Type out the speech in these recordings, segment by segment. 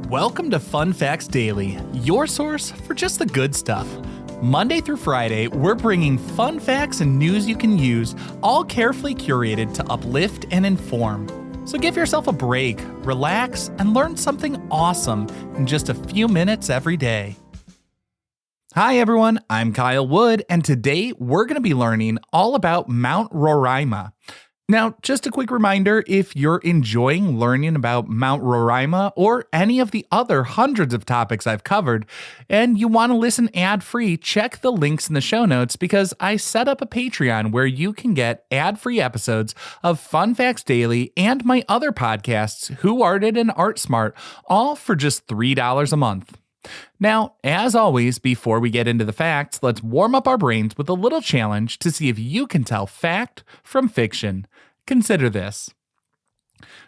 Welcome to Fun Facts Daily, your source for just the good stuff. Monday through Friday, we're bringing fun facts and news you can use, all carefully curated to uplift and inform. So give yourself a break, relax, and learn something awesome in just a few minutes every day. Hi everyone, I'm Kyle Wood, and today we're going to be learning all about Mount Roraima. Now, just a quick reminder, if you're enjoying learning about Mount Roraima or any of the other hundreds of topics I've covered, and you want to listen ad-free, check the links in the show notes because I set up a Patreon where you can get ad-free episodes of Fun Facts Daily and my other podcasts, Who Arted and Art Smart, all for just $3 a month. Now, as always, before we get into the facts, let's warm up our brains with a little challenge to see if you can tell fact from fiction. Consider this.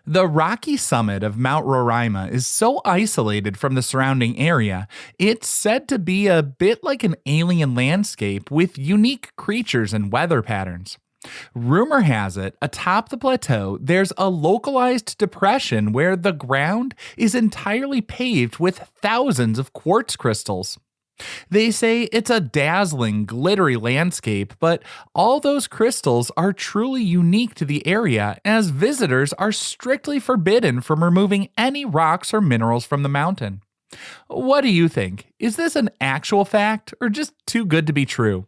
The rocky summit of Mount Roraima is so isolated from the surrounding area, it's said to be a bit like an alien landscape with unique creatures and weather patterns. Rumor has it, atop the plateau, there's a localized depression where the ground is entirely paved with thousands of quartz crystals. They say it's a dazzling, glittery landscape, but all those crystals are truly unique to the area, as visitors are strictly forbidden from removing any rocks or minerals from the mountain. What do you think? Is this an actual fact, or just too good to be true?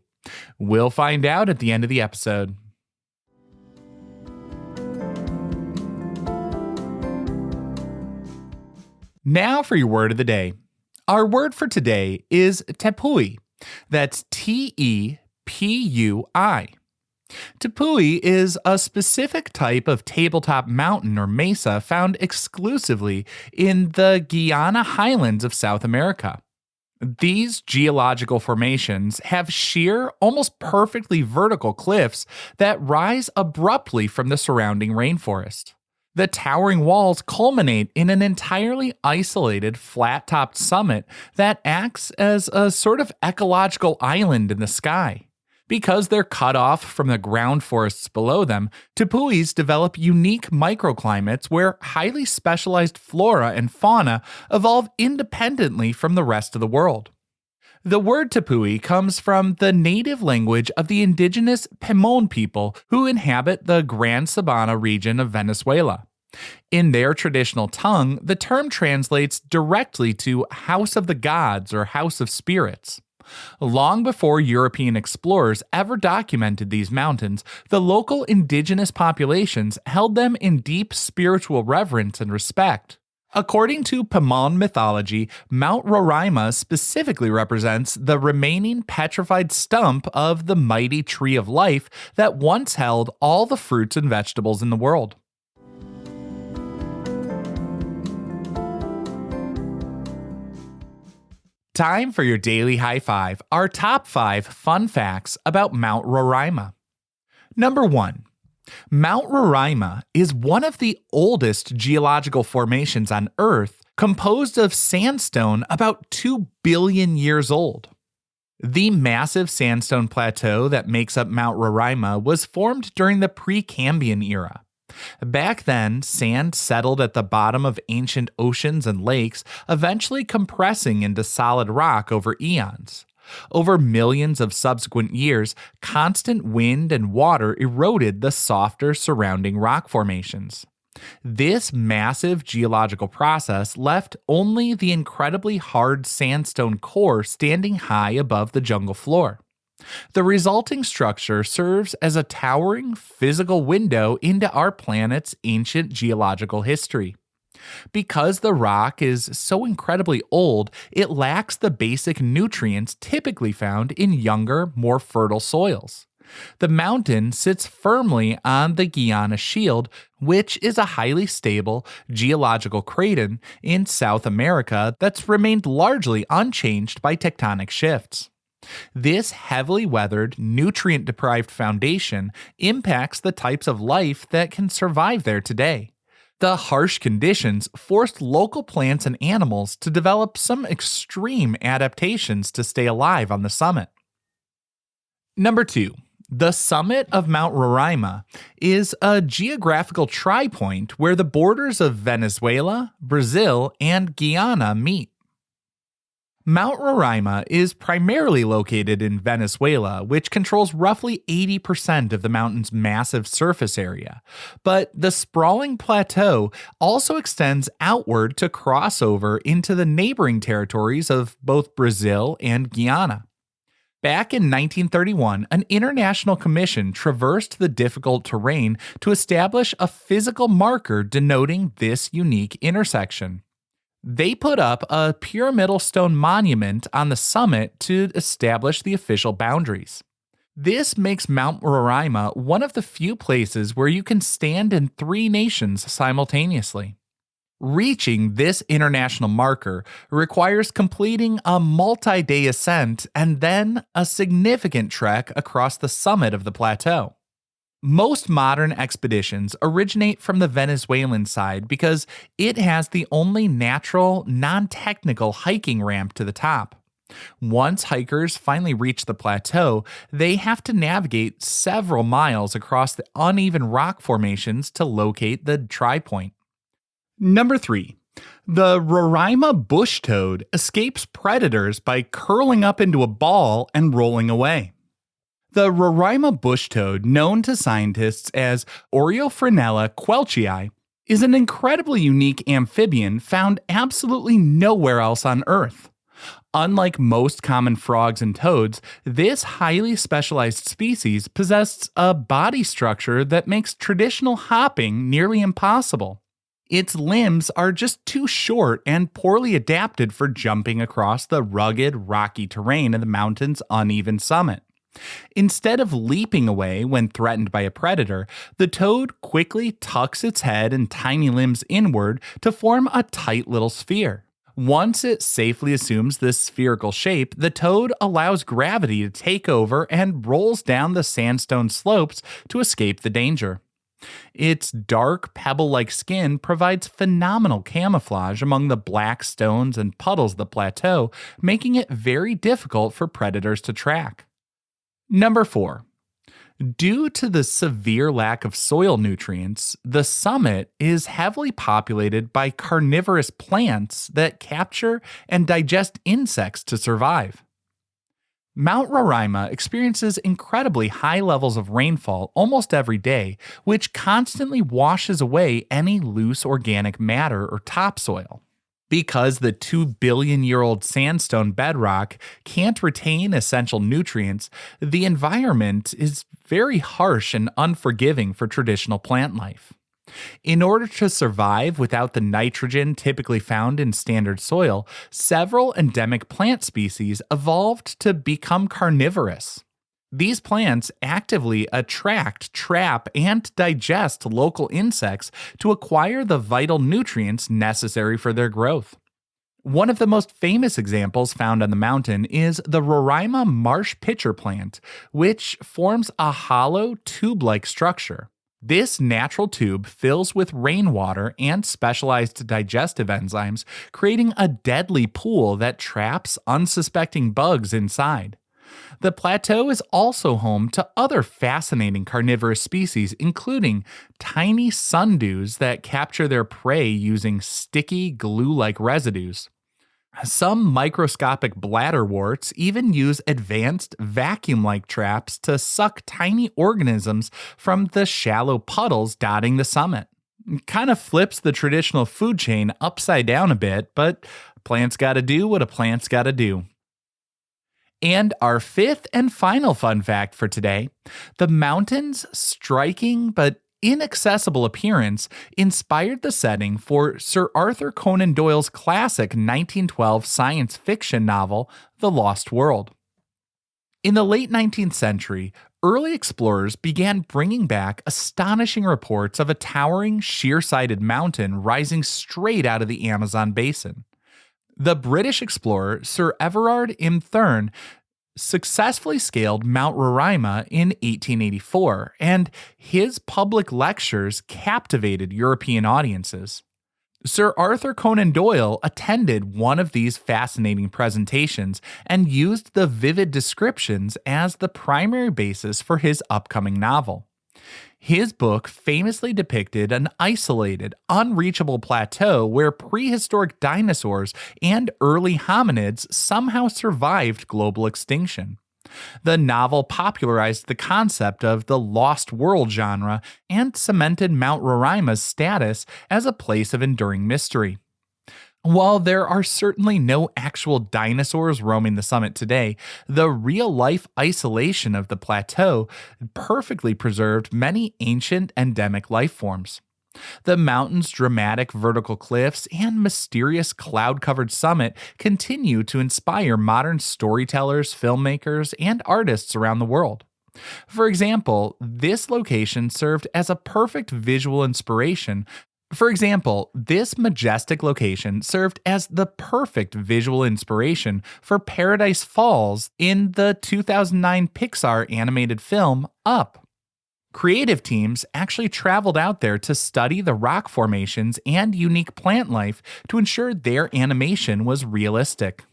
We'll find out at the end of the episode. Now for your word of the day. Our word for today is tepui. That's Tepui. Tepui is a specific type of tabletop mountain or mesa found exclusively in the Guyana Highlands of South America. These geological formations have sheer, almost perfectly vertical cliffs that rise abruptly from the surrounding rainforest. The towering walls culminate in an entirely isolated, flat-topped summit that acts as a sort of ecological island in the sky. Because they're cut off from the ground forests below them, tepuis develop unique microclimates where highly specialized flora and fauna evolve independently from the rest of the world. The word tepui comes from the native language of the indigenous Pemon people who inhabit the Gran Sabana region of Venezuela. In their traditional tongue, the term translates directly to House of the Gods or House of Spirits. Long before European explorers ever documented these mountains, the local indigenous populations held them in deep spiritual reverence and respect. According to Pemon mythology, Mount Roraima specifically represents the remaining petrified stump of the mighty tree of life that once held all the fruits and vegetables in the world. Time for your daily high five, our top 5 fun facts about Mount Roraima. Number 1. Mount Roraima is one of the oldest geological formations on Earth, composed of sandstone about 2 billion years old. The massive sandstone plateau that makes up Mount Roraima was formed during the Precambrian era. Back then, sand settled at the bottom of ancient oceans and lakes, eventually compressing into solid rock over eons. Over millions of subsequent years, constant wind and water eroded the softer surrounding rock formations. This massive geological process left only the incredibly hard sandstone core standing high above the jungle floor. The resulting structure serves as a towering physical window into our planet's ancient geological history. Because the rock is so incredibly old, it lacks the basic nutrients typically found in younger, more fertile soils. The mountain sits firmly on the Guyana Shield, which is a highly stable geological craton in South America that's remained largely unchanged by tectonic shifts. This heavily weathered, nutrient-deprived foundation impacts the types of life that can survive there today. The harsh conditions forced local plants and animals to develop some extreme adaptations to stay alive on the summit. Number 2. The summit of Mount Roraima is a geographical tripoint where the borders of Venezuela, Brazil, and Guyana meet. Mount Roraima is primarily located in Venezuela, which controls roughly 80% of the mountain's massive surface area. But the sprawling plateau also extends outward to cross over into the neighboring territories of both Brazil and Guyana. Back in 1931, an international commission traversed the difficult terrain to establish a physical marker denoting this unique intersection. They put up a pyramidal stone monument on the summit to establish the official boundaries. This makes Mount Roraima one of the few places where you can stand in three nations simultaneously. Reaching this international marker requires completing a multi-day ascent and then a significant trek across the summit of the plateau. Most modern expeditions originate from the Venezuelan side because it has the only natural, non-technical hiking ramp to the top. Once hikers finally reach the plateau, they have to navigate several miles across the uneven rock formations to locate the tripoint. Number 3. The Roraima bush toad escapes predators by curling up into a ball and rolling away. The Roraima bush toad, known to scientists as Oreophrynella quelchii, is an incredibly unique amphibian found absolutely nowhere else on Earth. Unlike most common frogs and toads, this highly specialized species possesses a body structure that makes traditional hopping nearly impossible. Its limbs are just too short and poorly adapted for jumping across the rugged, rocky terrain of the mountain's uneven summit. Instead of leaping away when threatened by a predator, the toad quickly tucks its head and tiny limbs inward to form a tight little sphere. Once it safely assumes this spherical shape, the toad allows gravity to take over and rolls down the sandstone slopes to escape the danger. Its dark, pebble-like skin provides phenomenal camouflage among the black stones and puddles of the plateau, making it very difficult for predators to track. Number 4. Due to the severe lack of soil nutrients, the summit is heavily populated by carnivorous plants that capture and digest insects to survive. Mount Roraima experiences incredibly high levels of rainfall almost every day, which constantly washes away any loose organic matter or topsoil. Because the 2-billion-year-old sandstone bedrock can't retain essential nutrients, the environment is very harsh and unforgiving for traditional plant life. In order to survive without the nitrogen typically found in standard soil, several endemic plant species evolved to become carnivorous. These plants actively attract, trap, and digest local insects to acquire the vital nutrients necessary for their growth. One of the most famous examples found on the mountain is the Roraima marsh pitcher plant, which forms a hollow, tube-like structure. This natural tube fills with rainwater and specialized digestive enzymes, creating a deadly pool that traps unsuspecting bugs inside. The plateau is also home to other fascinating carnivorous species, including tiny sundews that capture their prey using sticky, glue-like residues. Some microscopic bladderworts even use advanced vacuum-like traps to suck tiny organisms from the shallow puddles dotting the summit. It kind of flips the traditional food chain upside down a bit, but plants gotta do what a plant's gotta do. And our fifth and final fun fact for today, the mountain's striking but inaccessible appearance inspired the setting for Sir Arthur Conan Doyle's classic 1912 science fiction novel, The Lost World. In the late 19th century, early explorers began bringing back astonishing reports of a towering, sheer-sided mountain rising straight out of the Amazon basin. The British explorer Sir Everard Thurn successfully scaled Mount Roraima in 1884, and his public lectures captivated European audiences. Sir Arthur Conan Doyle attended one of these fascinating presentations and used the vivid descriptions as the primary basis for his upcoming novel. His book famously depicted an isolated, unreachable plateau where prehistoric dinosaurs and early hominids somehow survived global extinction. The novel popularized the concept of the Lost World genre and cemented Mount Roraima's status as a place of enduring mystery. While there are certainly no actual dinosaurs roaming the summit today, the real-life isolation of the plateau perfectly preserved many ancient endemic life forms. The mountain's dramatic vertical cliffs and mysterious cloud-covered summit continue to inspire modern storytellers, filmmakers, and artists around the world. For example, this location served as a perfect visual inspiration. This majestic location served as the perfect visual inspiration for Paradise Falls in the 2009 Pixar animated film Up. Creative teams actually traveled out there to study the rock formations and unique plant life to ensure their animation was realistic.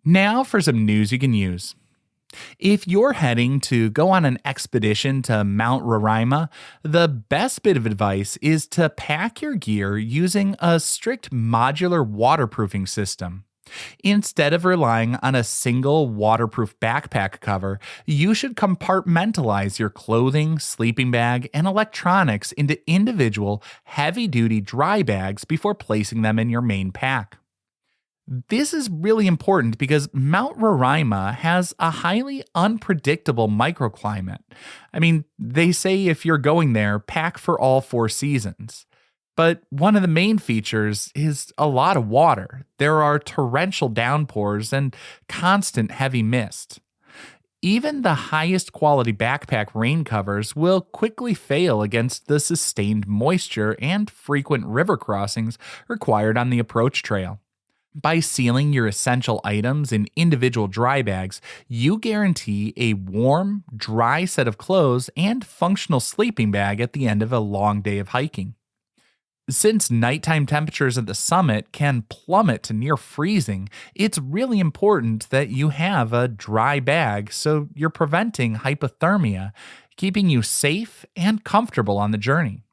Now for some news you can use. If you're heading to go on an expedition to Mount Roraima, the best bit of advice is to pack your gear using a strict modular waterproofing system. Instead of relying on a single waterproof backpack cover, you should compartmentalize your clothing, sleeping bag, and electronics into individual, heavy-duty dry bags before placing them in your main pack. This is really important because Mount Roraima has a highly unpredictable microclimate. They say if you're going there, pack for all 4 seasons. But one of the main features is a lot of water. There are torrential downpours and constant heavy mist. Even the highest quality backpack rain covers will quickly fail against the sustained moisture and frequent river crossings required on the approach trail. By sealing your essential items in individual dry bags, you guarantee a warm, dry set of clothes and functional sleeping bag at the end of a long day of hiking. Since nighttime temperatures at the summit can plummet to near freezing, it's really important that you have a dry bag so you're preventing hypothermia, keeping you safe and comfortable on the journey.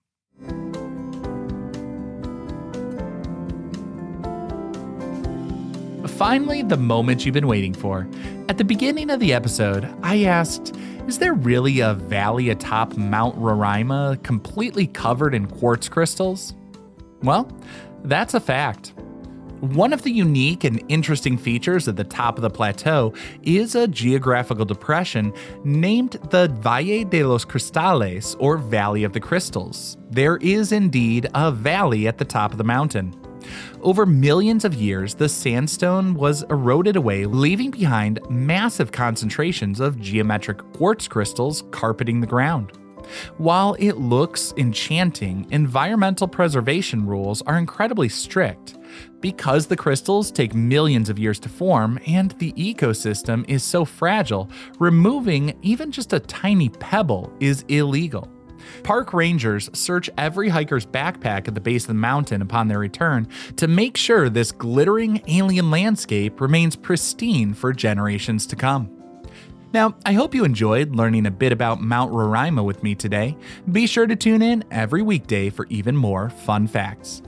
Finally, the moment you've been waiting for. At the beginning of the episode, I asked, is there really a valley atop Mount Roraima completely covered in quartz crystals? Well, that's a fact. One of the unique and interesting features at the top of the plateau is a geographical depression named the Valle de los Cristales, or Valley of the Crystals. There is indeed a valley at the top of the mountain. Over millions of years, the sandstone was eroded away, leaving behind massive concentrations of geometric quartz crystals carpeting the ground. While it looks enchanting, environmental preservation rules are incredibly strict. Because the crystals take millions of years to form and the ecosystem is so fragile, removing even just a tiny pebble is illegal. Park rangers search every hiker's backpack at the base of the mountain upon their return to make sure this glittering alien landscape remains pristine for generations to come. Now, I hope you enjoyed learning a bit about Mount Roraima with me today. Be sure to tune in every weekday for even more fun facts.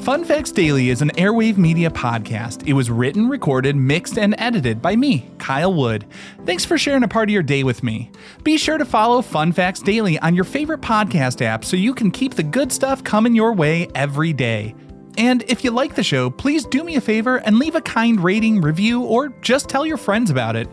Fun Facts Daily is an Airwave Media podcast. It was written, recorded, mixed, and edited by me, Kyle Wood. Thanks for sharing a part of your day with me. Be sure to follow Fun Facts Daily on your favorite podcast app so you can keep the good stuff coming your way every day. And if you like the show, please do me a favor and leave a kind rating, review, or just tell your friends about it.